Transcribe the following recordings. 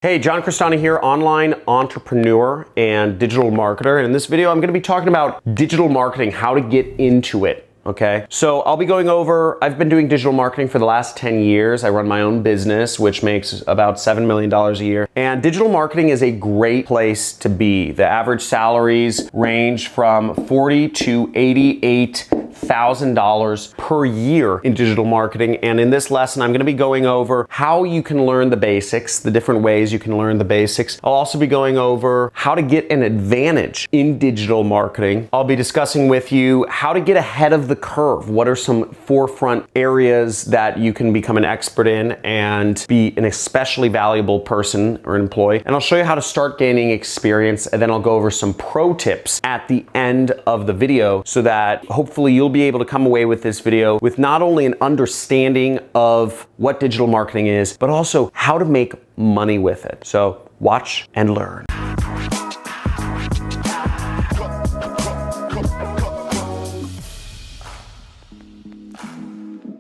Hey, John Crestani here, online entrepreneur and digital marketer. And in this video, I'm going to be talking about digital marketing, how to get into it. Okay, so I'll be going over, I've been doing digital marketing for the last 10 years. I run my own business, which makes about $7 million a year. And digital marketing is a great place to be. The average salaries range from $40,000 to $88,000 per year in digital marketing. And in this lesson, I'm going to be going over how you can learn the basics, the different ways you can learn the basics. I'll also be going over how to get an advantage in digital marketing. I'll be discussing with you how to get ahead of the curve. What are some forefront areas that you can become an expert in and be an especially valuable person or employee? And I'll show you how to start gaining experience, and then I'll go over some pro tips at the end of the video so that hopefully you'll be able to come away with this video with not only an understanding of what digital marketing is, but also how to make money with it. So watch and learn.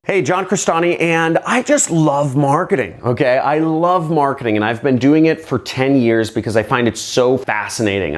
Hey, John Crestani, and I just love marketing, okay? I love marketing, and I've been doing it for 10 years because I find it so fascinating.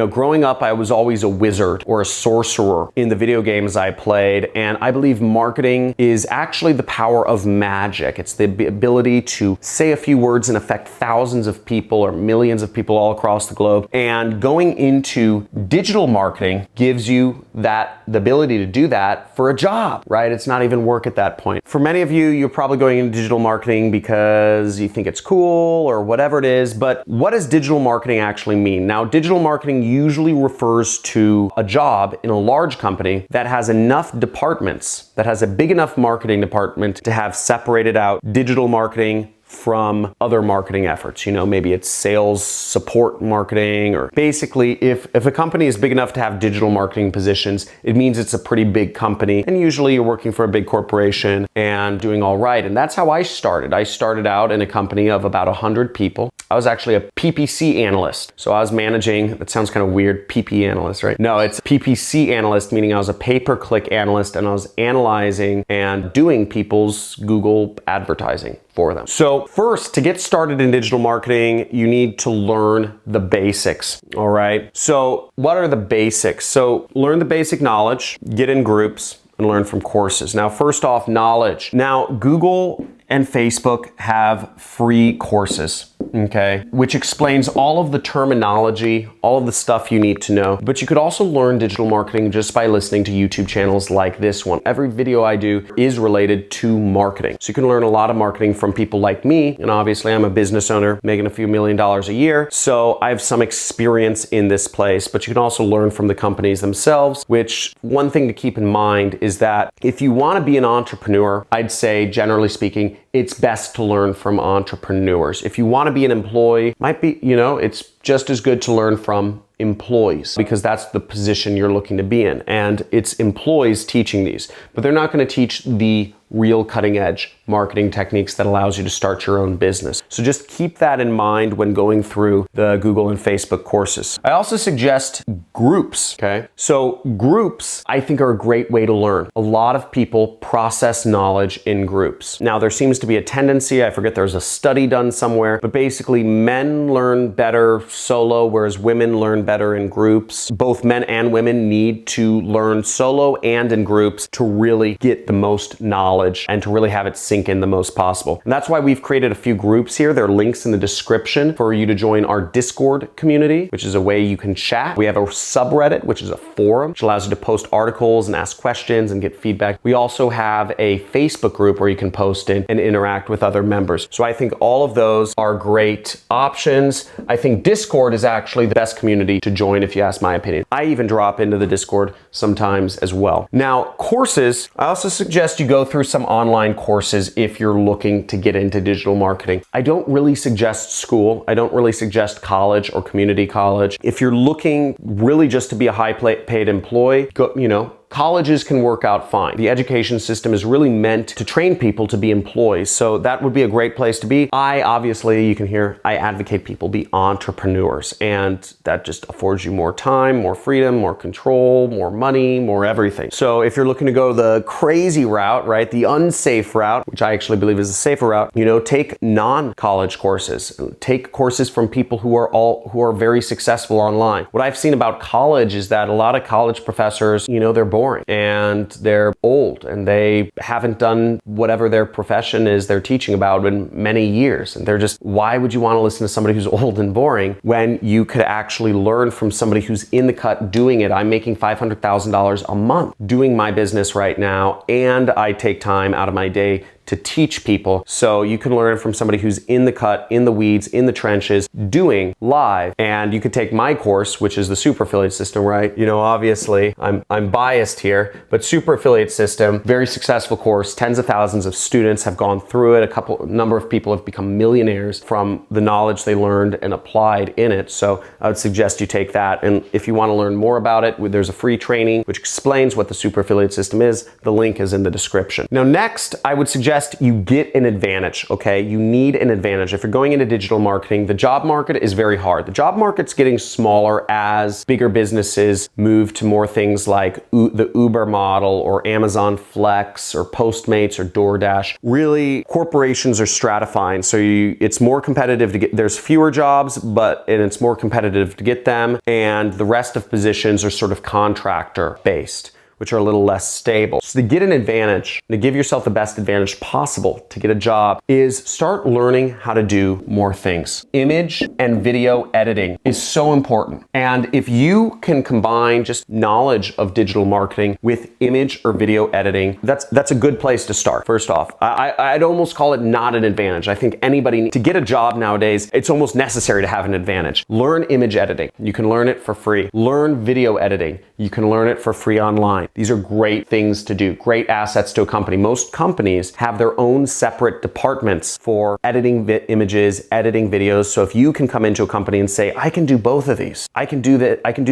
Growing up, I was always a wizard or a sorcerer in the video games I played, and I believe marketing is actually the power of magic. It's the ability to say a few words and affect thousands of people or millions of people all across the globe. And going into digital marketing gives you the ability to do that for a job, right? It's not even work at that point. For many of you, you're probably going into digital marketing because you think it's cool or whatever it is, but what does digital marketing actually mean? Now, digital marketing usually refers to a job in a large company that has enough departments, that has a big enough marketing department to have separated out digital marketing from other marketing efforts. Maybe it's sales support marketing, or basically if a company is big enough to have digital marketing positions, it means it's a pretty big company, and usually you're working for a big corporation and doing all right. And that's how I started. I started out in a company of about 100 people. I was actually a PPC analyst. So I was managing, that sounds kind of weird, PP analyst, right? No, it's PPC analyst, meaning I was a pay-per-click analyst, and I was analyzing and doing people's Google advertising for them. So first, to get started in digital marketing, you need to learn the basics, all right? So what are the basics? So learn the basic knowledge, get in groups, and learn from courses. Now, first off, knowledge. Now, Google and Facebook have free courses, okay, which explains all of the terminology, all of the stuff you need to know. But you could also learn digital marketing just by listening to YouTube channels like this one. Every video I do is related to marketing. So you can learn a lot of marketing from people like me. And obviously I'm a business owner making a few $1 million a year. So I have some experience in this place, but you can also learn from the companies themselves, which one thing to keep in mind is that if you want to be an entrepreneur, I'd say generally speaking, it's best to learn from entrepreneurs. If you want to be an employee, it's just as good to learn from employees because that's the position you're looking to be in. And it's employees teaching these, but they're not going to teach the real cutting edge marketing techniques that allows you to start your own business. So just keep that in mind when going through the Google and Facebook courses. I also suggest groups, okay? So groups, I think, are a great way to learn. A lot of people process knowledge in groups. Now, there seems to be a tendency, I forget there's a study done somewhere, but basically men learn better solo, whereas women learn better in groups. Both men and women need to learn solo and in groups to really get the most knowledge and to really have it sink in the most possible. And that's why we've created a few groups here. There are links in the description for you to join our Discord community, which is a way you can chat. We have a subreddit, which is a forum, which allows you to post articles and ask questions and get feedback. We also have a Facebook group where you can post in and interact with other members. So I think all of those are great options. I think Discord is actually the best community to join if you ask my opinion. I even drop into the Discord sometimes as well. Now, courses, I also suggest you go through some online courses if you're looking to get into digital marketing. I don't really suggest school. I don't really suggest college or community college. If you're looking really just to be a high paid employee, go, colleges can work out fine. The education system is really meant to train people to be employees, so that would be a great place to be. Obviously, you can hear, I advocate people be entrepreneurs, and that just affords you more time, more freedom, more control, more money, more everything. So if you're looking to go the crazy route, right, the unsafe route, which I actually believe is the safer route, take non-college courses. Take courses from people who are very successful online. What I've seen about college is that a lot of college professors, they're boring and they're old and they haven't done whatever their profession is they're teaching about in many years. And they're just, why would you want to listen to somebody who's old and boring when you could actually learn from somebody who's in the cut doing it? I'm making $500,000 a month doing my business right now, and I take time out of my day to teach people. So you can learn from somebody who's in the cut, in the weeds, in the trenches, doing live. And you could take my course, which is the Super Affiliate System, right? Obviously I'm biased here, but Super Affiliate System, very successful course. Tens of thousands of students have gone through it. A number of people have become millionaires from the knowledge they learned and applied in it. So I would suggest you take that. And if you want to learn more about it, there's a free training which explains what the Super Affiliate System is. The link is in the description. Now, next, I would suggest you get an advantage, okay? You need an advantage. If you're going into digital marketing, the job market is very hard. The job market's getting smaller as bigger businesses move to more things like the Uber model or Amazon Flex or Postmates or DoorDash. Really, corporations are stratifying, so it's more competitive to get, there's fewer jobs, and it's more competitive to get them, and the rest of positions are sort of contractor based, which are a little less stable. So to get an advantage, to give yourself the best advantage possible to get a job, is start learning how to do more things. Image and video editing is so important. And if you can combine just knowledge of digital marketing with image or video editing, that's a good place to start. First off, I'd almost call it not an advantage. I think anybody, to get a job nowadays, it's almost necessary to have an advantage. Learn image editing. You can learn it for free. Learn video editing. You can learn it for free online. These are great things to do, great assets to a company. Most companies have their own separate departments for editing images, editing videos. So if you can come into a company and say, I can do both of these. I can do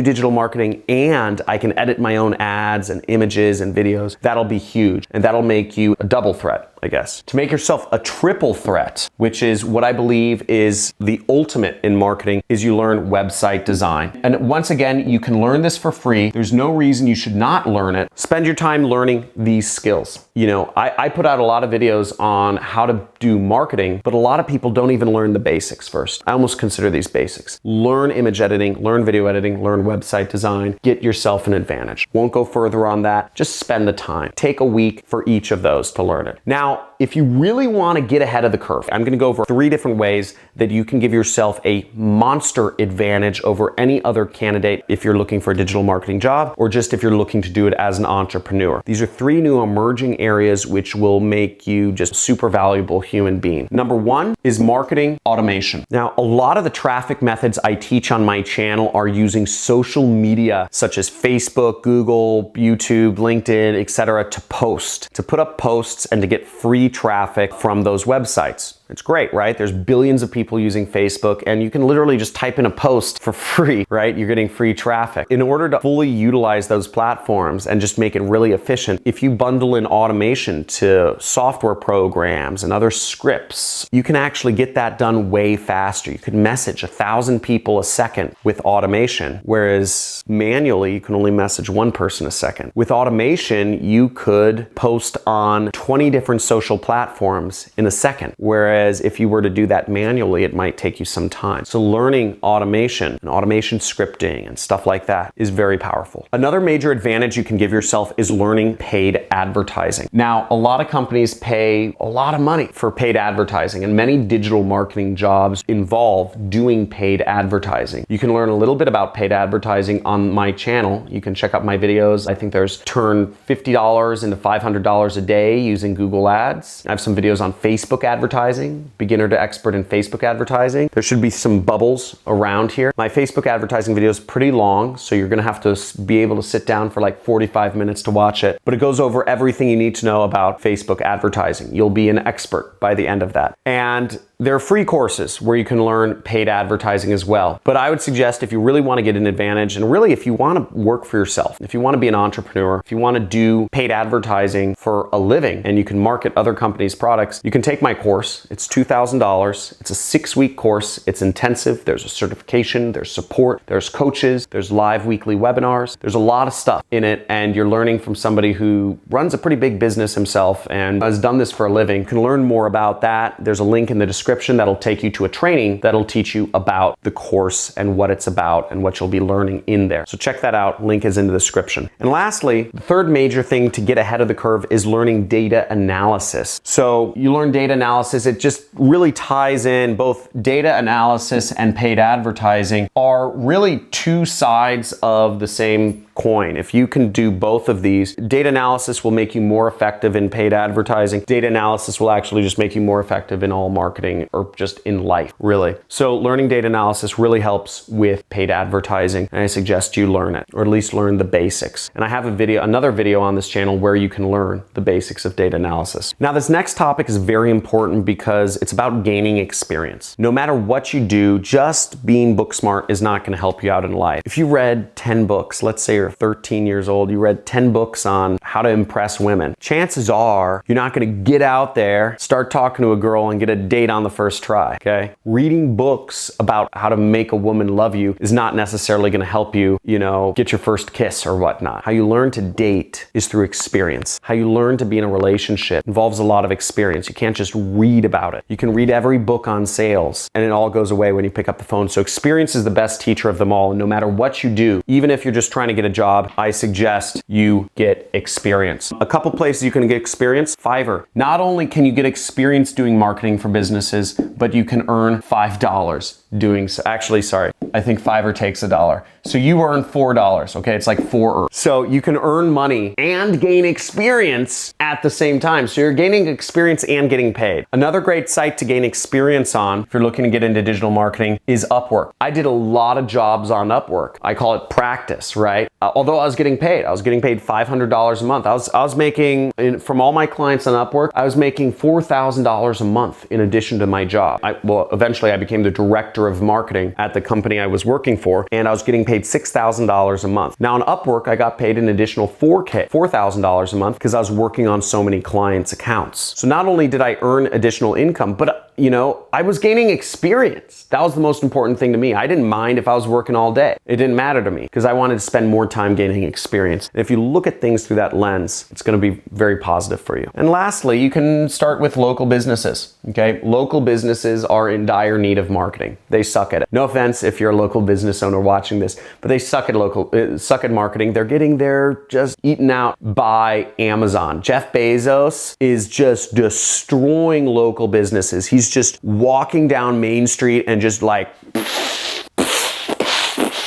digital marketing and I can edit my own ads and images and videos. That'll be huge. And that'll make you a double threat, I guess. To make yourself a triple threat, which is what I believe is the ultimate in marketing, is you learn website design. And once again, you can learn this for free. There's no reason you should not learn it. Spend your time learning these skills. I put out a lot of videos on how to do marketing, but a lot of people don't even learn the basics first. I almost consider these basics. Learn image editing, learn video editing, learn website design, get yourself an advantage. Won't go further on that. Just spend the time. Take a week for each of those to learn it. Now, if you really want to get ahead of the curve, I'm going to go over 3 different ways that you can give yourself a monster advantage over any other candidate if you're looking for a digital marketing job or just if you're looking to do it as an entrepreneur. These are 3 new emerging areas which will make you just a super valuable human being. Number 1 is marketing automation. Now, a lot of the traffic methods I teach on my channel are using social media such as Facebook, Google, YouTube, LinkedIn, etc. to put up posts and to get free traffic from those websites. It's great, right? There's billions of people using Facebook and you can literally just type in a post for free, right? You're getting free traffic. In order to fully utilize those platforms and just make it really efficient, if you bundle in automation to software programs and other scripts, you can actually get that done way faster. You could message 1,000 people a second with automation, whereas manually you can only message 1 person a second. With automation, you could post on 20 different social platforms in a second, whereas if you were to do that manually, it might take you some time. So learning automation and automation scripting and stuff like that is very powerful. Another major advantage you can give yourself is learning paid advertising. Now, a lot of companies pay a lot of money for paid advertising, and many digital marketing jobs involve doing paid advertising. You can learn a little bit about paid advertising on my channel. You can check out my videos. I think there's turn $50 into $500 a day using Google Ads. I have some videos on Facebook advertising, beginner to expert in Facebook advertising. There should be some bubbles around here. My Facebook advertising video is pretty long, so you're gonna have to be able to sit down for like 45 minutes to watch it, but it goes over everything you need to know about Facebook advertising. You'll be an expert by the end of that. And There are free courses where you can learn paid advertising as well. But I would suggest if you really want to get an advantage, and really if you want to work for yourself, if you want to be an entrepreneur, if you want to do paid advertising for a living and you can market other companies' products, you can take my course. It's $2,000. It's a 6-week course. It's intensive. There's a certification, there's support, there's coaches, there's live weekly webinars. There's a lot of stuff in it, and you're learning from somebody who runs a pretty big business himself and has done this for a living. You can learn more about that. There's a link in the description that'll take you to a training that'll teach you about the course and what it's about and what you'll be learning in there. So check that out. Link is in the description. And lastly, the third major thing to get ahead of the curve is learning data analysis. So you learn data analysis. It just really ties in. Both data analysis and paid advertising are really two sides of the same coin. If you can do both of these, data analysis will make you more effective in paid advertising. Data analysis will actually just make you more effective in all marketing or just in life, really. So learning data analysis really helps with paid advertising, and I suggest you learn it, or at least learn the basics. And I have another video on this channel where you can learn the basics of data analysis. Now, this next topic is very important because it's about gaining experience. No matter what you do, just being book smart is not going to help you out in life. If you read 10 books, let's say you're 13 years old, you read 10 books on how to impress women, chances are you're not going to get out there, start talking to a girl and get a date on the first try, okay? Reading books about how to make a woman love you is not necessarily going to help you, get your first kiss or whatnot. How you learn to date is through experience. How you learn to be in a relationship involves a lot of experience. You can't just read about it. You can read every book on sales and it all goes away when you pick up the phone. So experience is the best teacher of them all. And no matter what you do, even if you're just trying to get a job, I suggest you get experience. A couple places you can get experience. Fiverr. Not only can you get experience doing marketing for businesses, but you can earn $5 doing so. Actually, sorry, I think Fiverr takes $1. So you earn $4, okay? It's like 4. So you can earn money and gain experience at the same time. So you're gaining experience and getting paid. Another great site to gain experience on, if you're looking to get into digital marketing, is Upwork. I did a lot of jobs on Upwork. I call it practice, right? Although I was getting paid $500 a month. I was making, from all my clients on Upwork, I was making $4,000 a month in addition to my job. Eventually I became the director of marketing at the company I was working for, and I was getting paid $6,000 a month. Now on Upwork, I got paid an additional $4,000 a month because I was working on so many clients' accounts. So not only did I earn additional income, but I was gaining experience. That was the most important thing to me. I didn't mind if I was working all day. It didn't matter to me because I wanted to spend more time gaining experience. And if you look at things through that lens, it's going to be very positive for you. And lastly, you can start with local businesses, okay? Local businesses are in dire need of marketing. They suck at it. No offense if you're a local business owner watching this, but they suck at marketing. They're just eaten out by Amazon. Jeff Bezos is just destroying local businesses. He's just walking down Main Street and just like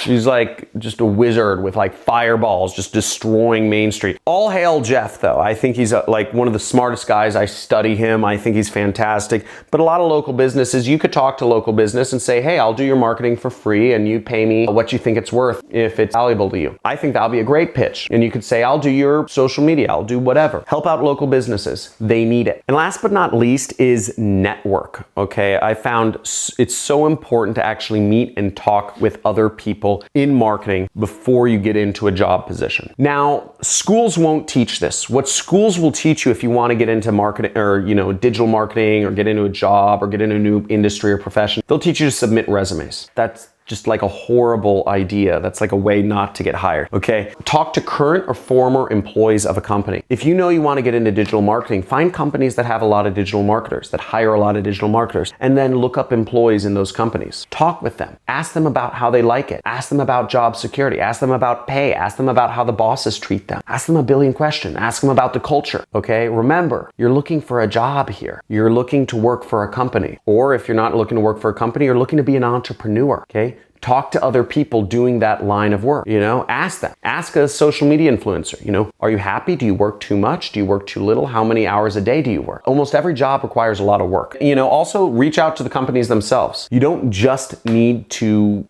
She's like just a wizard with like fireballs just destroying Main Street. All hail Jeff though. I think he's like one of the smartest guys. I study him. I think he's fantastic. But a lot of local businesses, you could talk to local business and say, hey, I'll do your marketing for free and you pay me what you think it's worth if it's valuable to you. I think that'll be a great pitch. And you could say, I'll do your social media. I'll do whatever. Help out local businesses. They need it. And last but not least is network. Okay. I found it's so important to actually meet and talk with other people in marketing before you get into a job position. Now, schools won't teach this. What schools will teach you if you want to get into marketing or, digital marketing or get into a job or get into a new industry or profession, they'll teach you to submit resumes. That's just like a horrible idea. That's like a way not to get hired, okay? Talk to current or former employees of a company. If you know you want to get into digital marketing, find companies that have a lot of digital marketers, that hire a lot of digital marketers, and then look up employees in those companies. Talk with them. Ask them about how they like it. Ask them about job security. Ask them about pay. Ask them about how the bosses treat them. Ask them a billion questions. Ask them about the culture, okay? Remember, you're looking for a job here. You're looking to work for a company. Or if you're not looking to work for a company, you're looking to be an entrepreneur, okay? Talk to other people doing that line of work, ask them. Ask a social media influencer, are you happy? Do you work too much? Do you work too little? How many hours a day do you work? Almost every job requires a lot of work. Also reach out to the companies themselves. You don't just need to,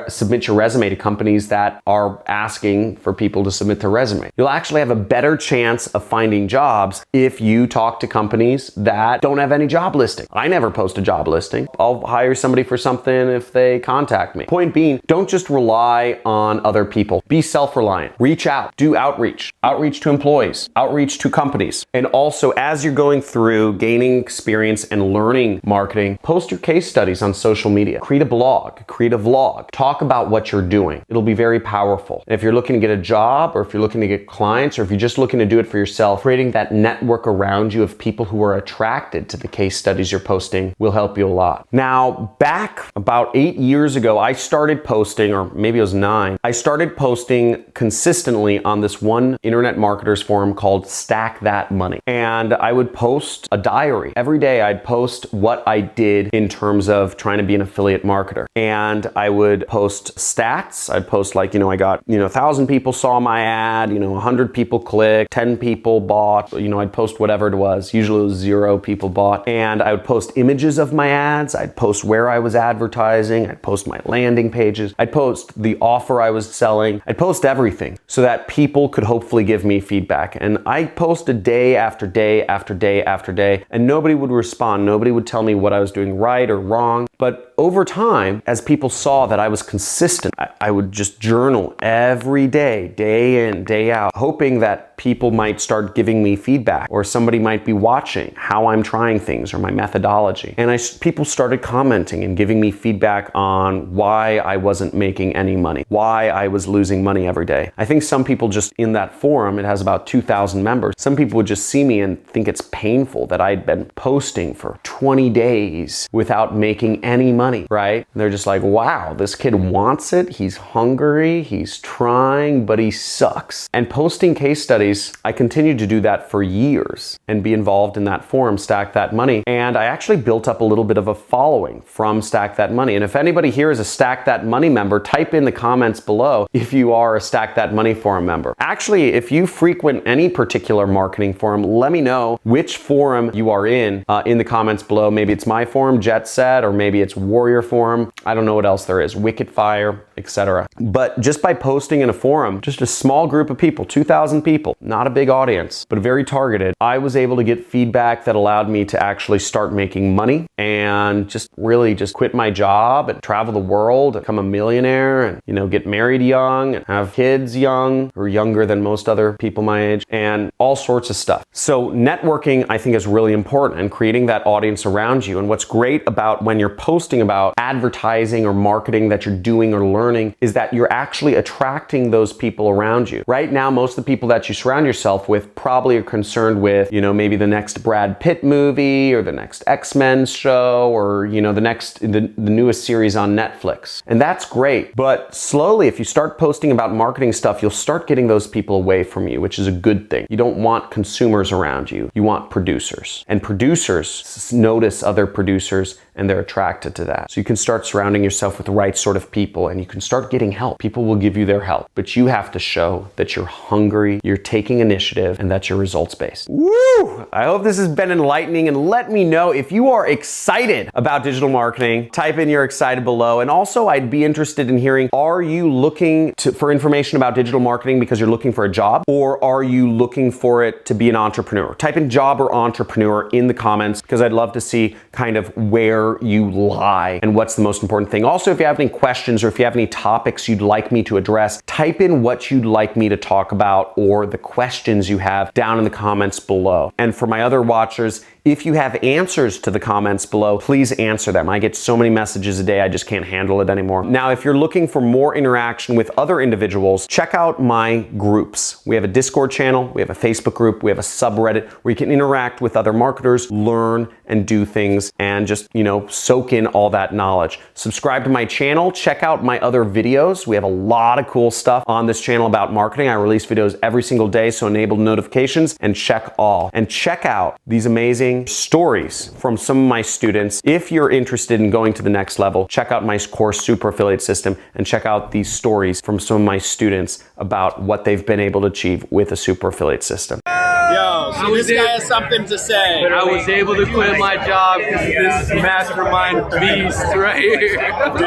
submit your resume to companies that are asking for people to submit their resume. You'll actually have a better chance of finding jobs if you talk to companies that don't have any job listing. I never post a job listing. I'll hire somebody for something if they contact me. Point being, don't just rely on other people. Be self-reliant. Reach out. Do outreach. Outreach to employees. Outreach to companies. And also, as you're going through gaining experience and learning marketing, post your case studies on social media. Create a blog. Create a vlog. Talk about what you're doing. It'll be very powerful. And if you're looking to get a job, or if you're looking to get clients, or if you're just looking to do it for yourself, creating that network around you of people who are attracted to the case studies you're posting will help you a lot. Now, back about 8 years ago, I started posting, or maybe it was 9, I started posting consistently on this one internet marketers forum called Stack That Money. And I would post a diary. Every day I'd post what I did in terms of trying to be an affiliate marketer. And I would post stats. I'd post like, I got, 1,000 people saw my ad, 100 people clicked, 10 people bought, I'd post whatever it was. Usually it was 0 people bought. And I would post images of my ads. I'd post where I was advertising. I'd post my landing pages. I'd post the offer I was selling. I'd post everything so that people could hopefully give me feedback. And I posted day after day after day after day, and nobody would respond. Nobody would tell me what I was doing right or wrong. But over time, as people saw that I was consistent, I would just journal every day, day in, day out, hoping that people might start giving me feedback, or somebody might be watching how I'm trying things or my methodology. And people started commenting and giving me feedback on why I wasn't making any money, why I was losing money every day. I think some people just in that forum, it has about 2,000 members, some people would just see me and think it's painful that I'd been posting for 20 days without making any money, right? And they're just like, wow, this kid wants it. He's hungry. He's trying, but he sucks. And posting case studies, I continued to do that for years and be involved in that forum, Stack That Money. And I actually built up a little bit of a following from Stack That Money. And if anybody here is a Stack That Money member, type in the comments below if you are a Stack That Money forum member. Actually, if you frequent any particular marketing forum, let me know which forum you are in the comments below. Maybe it's my forum, Jet Set, or maybe it's Warrior Forum. I don't know what else there is, Wicked Fire, etc. But just by posting in a forum, just a small group of people, 2,000 people, not a big audience, but very targeted, I was able to get feedback that allowed me to actually start making money and just really just quit my job and travel the world, become a millionaire, and get married young and have kids young or younger than most other people my age, and all sorts of stuff. So networking, I think, is really important, and creating that audience around you. And what's great about when you're posting about advertising or marketing that you're doing or learning is that you're actually attracting those people around you. Right now, most of the people that you surround yourself with probably are concerned with, maybe the next Brad Pitt movie or the next X-Men show, or, the newest series on Netflix. And that's great. But slowly, if you start posting about marketing stuff, you'll start getting those people away from you, which is a good thing. You don't want consumers around you. You want producers. And producers notice other producers and they're attracted to that. So you can start surrounding yourself with the right sort of people, and you can start getting help. People will give you their help, but you have to show that you're hungry, you're taking initiative, and that you're results-based. Woo! I hope this has been enlightening, and let me know if you are excited about digital marketing. Type in you're excited below. And also, I'd be interested in hearing, are you looking for information about digital marketing because you're looking for a job, or are you looking for it to be an entrepreneur? Type in job or entrepreneur in the comments, because I'd love to see kind of where you lie and what's the most important thing. Also, if you have any questions or if you have any topics you'd like me to address, type in what you'd like me to talk about or the questions you have down in the comments below. And for my other watchers, if you have answers to the comments below, please answer them. I get so many messages a day, I just can't handle it anymore. Now, if you're looking for more interaction with other individuals, check out my groups. We have a Discord channel, we have a Facebook group, we have a subreddit where you can interact with other marketers, learn and do things, and just, soak in all that knowledge. Subscribe to my channel, check out my other videos. We have a lot of cool stuff on this channel about marketing. I release videos every single day, so enable notifications and check all. And check out these amazing stories from some of my students. If you're interested in going to the next level, check out my course, Super Affiliate System, and check out these stories from some of my students about what they've been able to achieve with a super affiliate system. Yo, so this guy has something to say. I was able to quit my job because of this mastermind beast right here. Dude, that's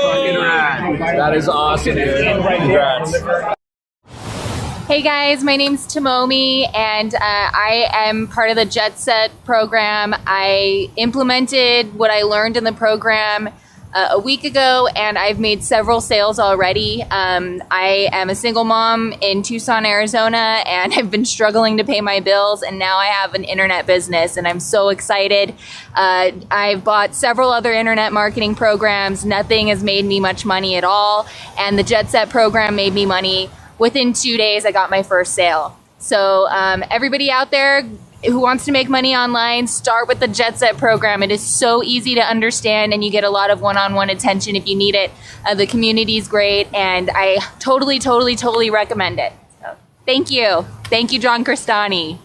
fucking rad. That is awesome, dude. Congrats. Hey guys, my name's Tomomi and I am part of the Jet Set program. I implemented what I learned in the program a week ago and I've made several sales already. I am a single mom in Tucson, Arizona, and I've been struggling to pay my bills, and now I have an internet business and I'm so excited. I've bought several other internet marketing programs. Nothing has made me much money at all, and the Jet Set program made me money. Within 2 days, I got my first sale. So everybody out there who wants to make money online, start with the Jet Set program. It is so easy to understand and you get a lot of one-on-one attention if you need it. The community is great and I totally recommend it. So, thank you. Thank you, John Crestani.